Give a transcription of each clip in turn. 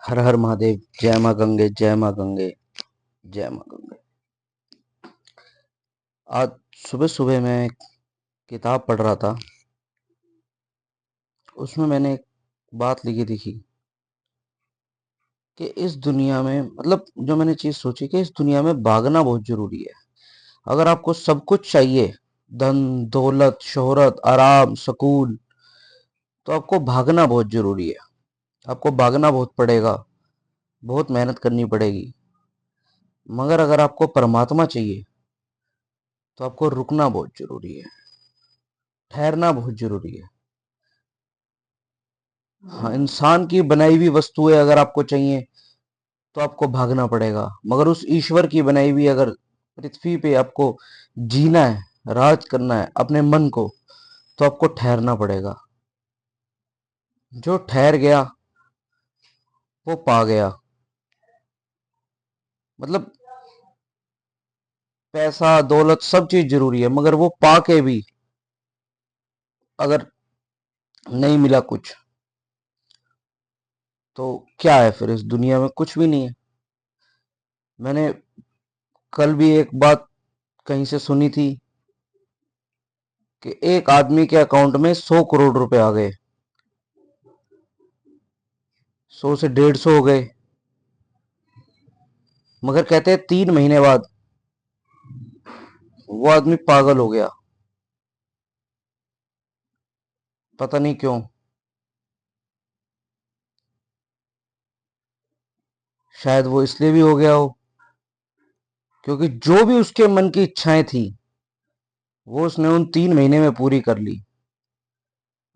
हर हर महादेव। जय माँ गंगे, जय माँ गंगे, जय माँ गंगे। आज सुबह सुबह मैं एक किताब पढ़ रहा था। उसमें मैंने एक बात लिखी दिखी कि इस दुनिया में, मतलब जो मैंने चीज सोची कि इस दुनिया में भागना बहुत जरूरी है। अगर आपको सब कुछ चाहिए, धन दौलत शोहरत आराम सुकून, तो आपको भागना बहुत जरूरी है। आपको भागना बहुत पड़ेगा, बहुत मेहनत करनी पड़ेगी। मगर अगर आपको परमात्मा चाहिए तो आपको रुकना बहुत जरूरी है, ठहरना बहुत जरूरी है। हाँ, इंसान की बनाई हुई वस्तुएं अगर आपको चाहिए तो आपको भागना पड़ेगा, मगर उस ईश्वर की बनाई हुई अगर पृथ्वी पे आपको जीना है, राज करना है अपने मन को, तो आपको ठहरना पड़ेगा। जो ठहर गया वो पा गया। मतलब पैसा दौलत सब चीज जरूरी है, मगर वो पाके भी अगर नहीं मिला कुछ, तो क्या है फिर? इस दुनिया में कुछ भी नहीं है। मैंने कल भी एक बात कहीं से सुनी थी कि एक आदमी के अकाउंट में 100 करोड़ रुपए आ गए। 100 से 150 हो गए, मगर कहते हैं 3 महीने बाद वो आदमी पागल हो गया। पता नहीं क्यों। शायद वो इसलिए भी हो गया हो क्योंकि जो भी उसके मन की इच्छाएं थी वो उसने उन 3 महीने में पूरी कर ली।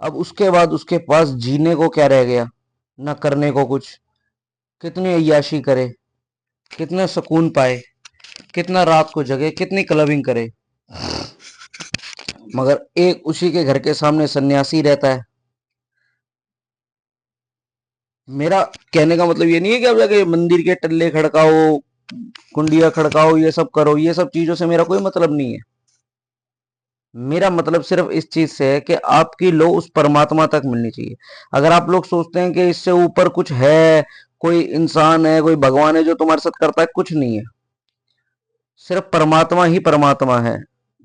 अब उसके बाद उसके पास जीने को क्या रह गया? ना करने को कुछ। कितनी अय्याशी करे, कितना सुकून पाए, कितना रात को जगे, कितनी क्लबिंग करे, मगर एक उसी के घर के सामने सन्यासी रहता है। मेरा कहने का मतलब ये नहीं है कि अब जाके मंदिर के टल्ले खड़काओ, कुंडिया खड़काओ, ये सब करो। ये सब चीजों से मेरा कोई मतलब नहीं है। मेरा मतलब सिर्फ इस चीज से है कि आपकी लो उस परमात्मा तक मिलनी चाहिए। अगर आप लोग सोचते हैं कि इससे ऊपर कुछ है, कोई इंसान है, कोई भगवान है जो तुम्हारे साथ करता है, कुछ नहीं है। सिर्फ परमात्मा ही परमात्मा है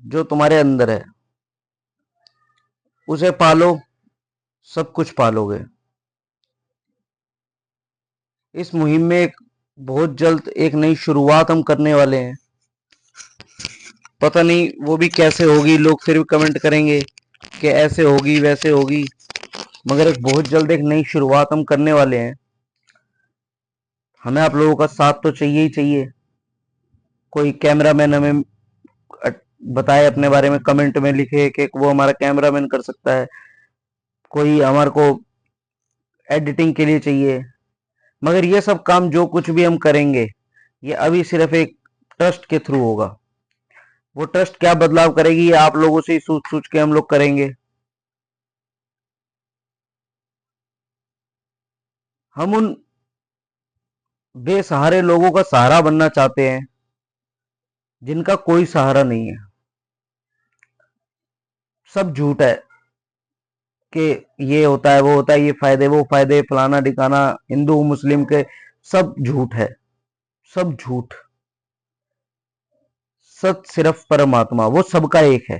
जो तुम्हारे अंदर है। उसे पालो, सब कुछ पालोगे। इस मुहिम में एक बहुत जल्द एक नई शुरुआत हम करने वाले हैं। पता नहीं वो भी कैसे होगी, लोग फिर भी कमेंट करेंगे कि ऐसे होगी वैसे होगी, मगर एक बहुत जल्द एक नई शुरुआत हम करने वाले हैं। हमें आप लोगों का साथ तो चाहिए ही चाहिए। कोई कैमरामैन हमें बताए अपने बारे में, कमेंट में लिखे कि वो हमारा कैमरामैन कर सकता है। कोई हमारे को एडिटिंग के लिए चाहिए। मगर ये सब काम जो कुछ भी हम करेंगे, ये अभी सिर्फ एक ट्रस्ट के थ्रू होगा। वो ट्रस्ट क्या बदलाव करेगी, ये आप लोगों से ही सोच सोच के हम लोग करेंगे। हम उन बेसहारे लोगों का सहारा बनना चाहते हैं जिनका कोई सहारा नहीं है। सब झूठ है कि ये होता है वो होता है, ये फायदे वो फायदे, फलाना ठिकाना, हिंदू मुस्लिम के, सब झूठ है। सब झूठ। सत सिर्फ परमात्मा, वो सबका एक है।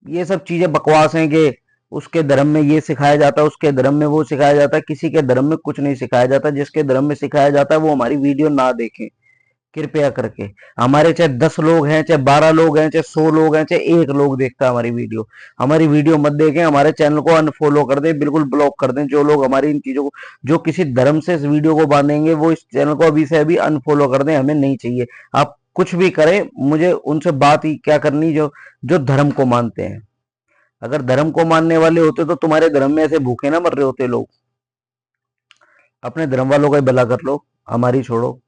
ये सब चीजें बकवास हैं कि उसके धर्म में ये सिखाया जाता है, उसके धर्म में वो सिखाया जाता है। किसी के धर्म में कुछ नहीं सिखाया जाता। जिसके धर्म में सिखाया जाता है वो हमारी वीडियो ना देखें कृपया करके। हमारे चाहे 10 लोग हैं, चाहे 12 लोग हैं, चाहे 100 लोग हैं, चाहे एक लोग देखता है हमारी वीडियो मत देखें। हमारे चैनल को अनफॉलो कर दें, बिल्कुल ब्लॉक कर दें। जो लोग हमारी इन चीजों को, जो किसी धर्म से इस वीडियो को बांधेंगे, वो इस चैनल को अभी से अभी अनफॉलो कर दें। हमें नहीं चाहिए। आप कुछ भी करें, मुझे उनसे बात ही क्या करनी जो जो धर्म को मानते हैं। अगर धर्म को मानने वाले होते तो तुम्हारे धर्म में ऐसे भूखे ना मर रहे होते लोग। अपने धर्म वालों का ही भला कर लो, हमारी छोड़ो।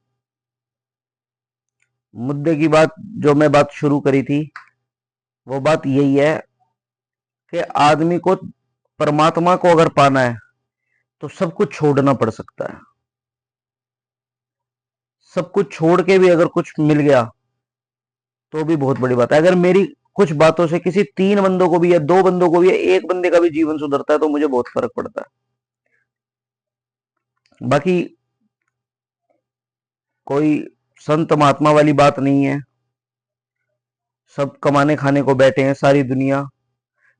मुद्दे की बात, जो मैं बात शुरू करी थी, वो बात यही है कि आदमी को परमात्मा को अगर पाना है तो सब कुछ छोड़ना पड़ सकता है। सब कुछ छोड़ के भी अगर कुछ मिल गया तो भी बहुत बड़ी बात है। अगर मेरी कुछ बातों से किसी 3 बंदों को भी, या 2 बंदों को भी, या एक बंदे का भी जीवन सुधरता है तो मुझे बहुत फर्क पड़ता है। बाकी कोई संत महात्मा वाली बात नहीं है। सब कमाने खाने को बैठे हैं सारी दुनिया।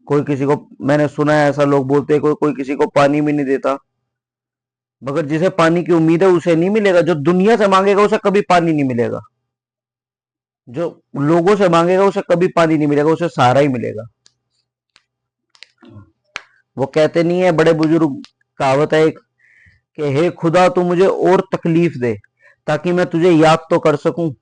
कोई किसी को, मैंने सुना है ऐसा लोग बोलते हैं, कोई कोई किसी को पानी भी नहीं देता। मगर जिसे पानी की उम्मीद है उसे नहीं मिलेगा। जो दुनिया से मांगेगा उसे कभी पानी नहीं मिलेगा। जो लोगों से मांगेगा उसे कभी पानी नहीं मिलेगा, उसे सहारा ही मिलेगा। वो कहते नहीं है बड़े बुजुर्ग, कहावत है एक, कि हे खुदा तू मुझे और तकलीफ दे ताकि मैं तुझे याद तो कर सकूं।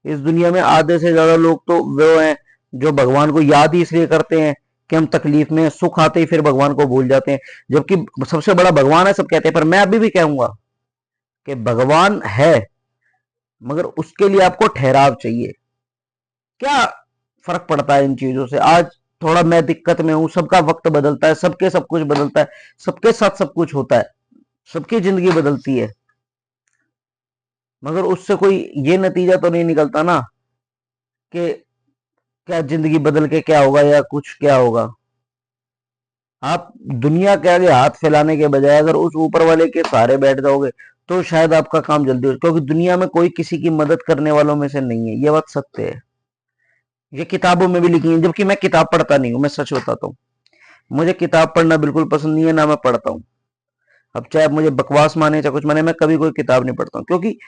इस दुनिया में आधे से ज्यादा लोग तो वो हैं जो भगवान को याद ही इसलिए करते हैं कि हम तकलीफ में हैं, सुख आते ही फिर भगवान को भूल जाते हैं। जबकि सबसे बड़ा भगवान है सब कहते हैं, पर मैं अभी भी कहूंगा कि भगवान है, मगर उसके लिए आपको ठहराव चाहिए। क्या फर्क पड़ता है इन चीजों से? आज थोड़ा मैं दिक्कत में हूं, सबका वक्त बदलता है, सबके सब कुछ बदलता है, सबके साथ सब कुछ होता है, सबकी जिंदगी बदलती है, मगर उससे कोई ये नतीजा तो नहीं निकलता ना कि क्या जिंदगी बदल के क्या होगा या कुछ क्या होगा। आप दुनिया के आगे हाथ फैलाने के बजाय अगर उस ऊपर वाले के सहारे बैठ जाओगे तो शायद आपका काम जल्दी हो, क्योंकि दुनिया में कोई किसी की मदद करने वालों में से नहीं है, ये बात सत्य है। ये किताबों में भी लिखी है, जबकि मैं किताब पढ़ता नहीं हूँ, मैं सच बताता हूँ। मुझे किताब पढ़ना बिल्कुल पसंद नहीं है, ना मैं पढ़ता हूँ। अब चाहे आप मुझे बकवास माने चाहे कुछ माने, मैं कभी कोई किताब नहीं पढ़ता हूँ, क्योंकि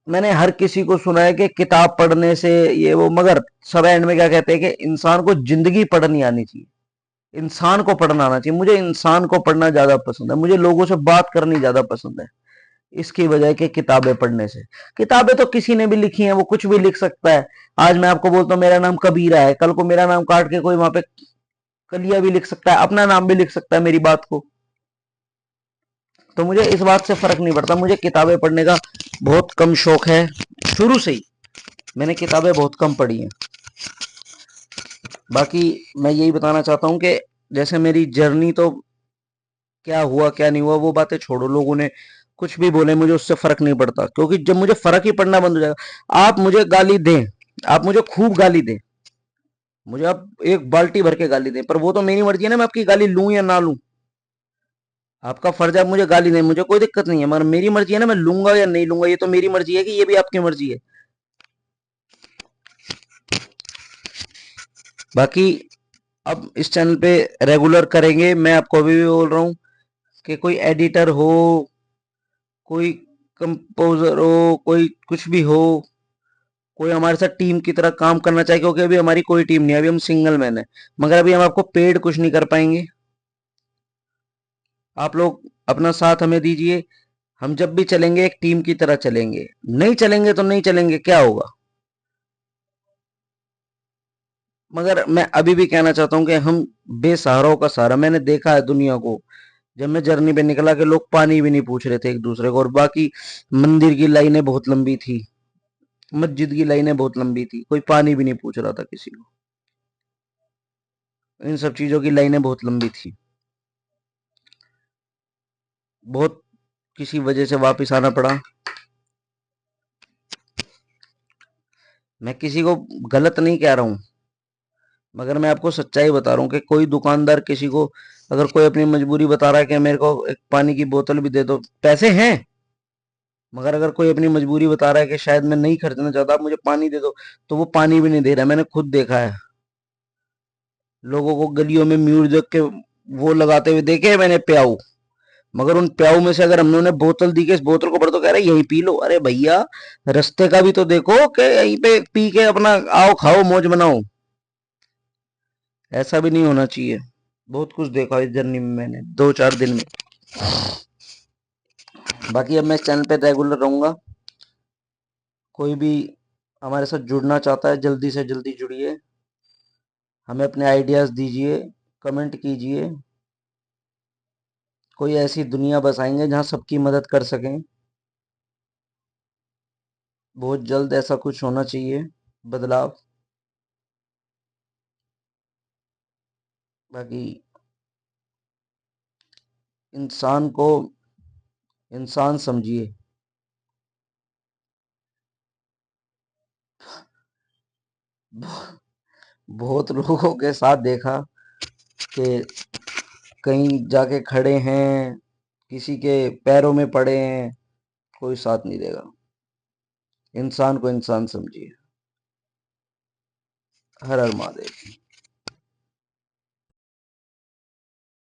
मैंने हर किसी को सुना है कि किताब पढ़ने से ये वो, मगर सब एंड में क्या कहते हैं कि इंसान को जिंदगी पढ़नी आनी चाहिए, इंसान को पढ़ना आना चाहिए। मुझे इंसान को पढ़ना ज्यादा पसंद है, मुझे लोगों से बात करनी ज्यादा पसंद है इसकी बजाय कि किताबें पढ़ने से। किताबें तो किसी ने भी लिखी हैं, वो कुछ भी लिख सकता है। आज मैं आपको बोलता हूँ मेरा नाम कबीरा है, कल को मेरा नाम काट के कोई वहां पे कलिया भी लिख सकता है, अपना नाम भी लिख सकता है मेरी बात को। तो मुझे इस बात से फर्क नहीं पड़ता। मुझे किताबें पढ़ने का बहुत कम शौक है, शुरू से ही मैंने किताबें बहुत कम पढ़ी हैं। बाकी मैं यही बताना चाहता हूँ कि जैसे मेरी जर्नी, तो क्या हुआ क्या नहीं हुआ वो बातें छोड़ो, लोगों ने कुछ भी बोले मुझे उससे फर्क नहीं पड़ता, क्योंकि जब मुझे फर्क ही पड़ना बंद हो जाएगा। आप मुझे गाली दें, आप मुझे खूब गाली दें, मुझे आप एक बाल्टी भर के गाली दें, पर वो तो मेरी मर्जी है ना, मैं आपकी गाली लूं या ना लूं। आपका फर्ज है आप मुझे गाली दें, मुझे कोई दिक्कत नहीं है, मगर मेरी मर्जी है ना, मैं लूंगा या नहीं लूंगा, ये तो मेरी मर्जी है कि ये भी आपकी मर्जी है। बाकी अब इस चैनल पे रेगुलर करेंगे। मैं आपको अभी भी बोल रहा हूँ कि कोई एडिटर हो, कोई कंपोजर हो, कोई कुछ भी हो, कोई हमारे साथ टीम की तरह काम करना चाहिए, क्योंकि अभी हमारी कोई टीम नहीं है, अभी हम सिंगल मैन है। मगर अभी हम आपको पेड कुछ नहीं कर पाएंगे। आप लोग अपना साथ हमें दीजिए, हम जब भी चलेंगे एक टीम की तरह चलेंगे। नहीं चलेंगे तो नहीं चलेंगे, क्या होगा। मगर मैं अभी भी कहना चाहता हूं कि हम बेसहाराओं का सहारा। मैंने देखा है दुनिया को, जब मैं जर्नी पे निकला कि लोग पानी भी नहीं पूछ रहे थे एक दूसरे को, और बाकी मंदिर की लाइनें बहुत लंबी थी, मस्जिद की लाइनें बहुत लंबी थी, कोई पानी भी नहीं पूछ रहा था किसी को। इन सब चीजों की लाइनें बहुत लंबी थी। बहुत किसी वजह से वापस आना पड़ा। मैं किसी को गलत नहीं कह रहा हूं, मगर मैं आपको सच्चाई बता रहा हूं कि कोई दुकानदार किसी को, अगर कोई अपनी मजबूरी बता रहा है कि मेरे को एक पानी की बोतल भी दे दो, पैसे हैं, मगर अगर कोई अपनी मजबूरी बता रहा है कि शायद मैं नहीं खर्चना चाहता, आप मुझे पानी दे दो, तो वो पानी भी नहीं दे रहा। मैंने खुद देखा है लोगों को गलियों में म्यूजिक के वो लगाते हुए देखे हैं मैंने, प्याऊ। मगर उन प्याऊ में से अगर हमने उन्हें बोतल दी कि इस बोतल को भर, तो कह रहे यही पी लो। अरे भैया, रास्ते का भी तो देखो कि यहीं पे पी के अपना आओ खाओ मौज बनाओ। ऐसा भी नहीं होना चाहिए। बहुत कुछ देखा इस जर्नी में मैंने 2-4 दिन में। बाकी अब मैं इस चैनल पे रेगुलर रहूंगा। कोई भी हमारे साथ जुड़ना चाहता है जल्दी से जल्दी जुड़िए, हमें अपने आइडियाज दीजिए, कमेंट कीजिए। कोई ऐसी दुनिया बसाएंगे जहां सबकी मदद कर सकें। बहुत जल्द ऐसा कुछ होना चाहिए, बदलाव। बाकी इंसान को इंसान समझिए। बहुत लोगों के साथ देखा कि कहीं जाके खड़े हैं, किसी के पैरों में पड़े हैं, कोई साथ नहीं देगा। इंसान को इंसान समझिए। हर हर महादेव।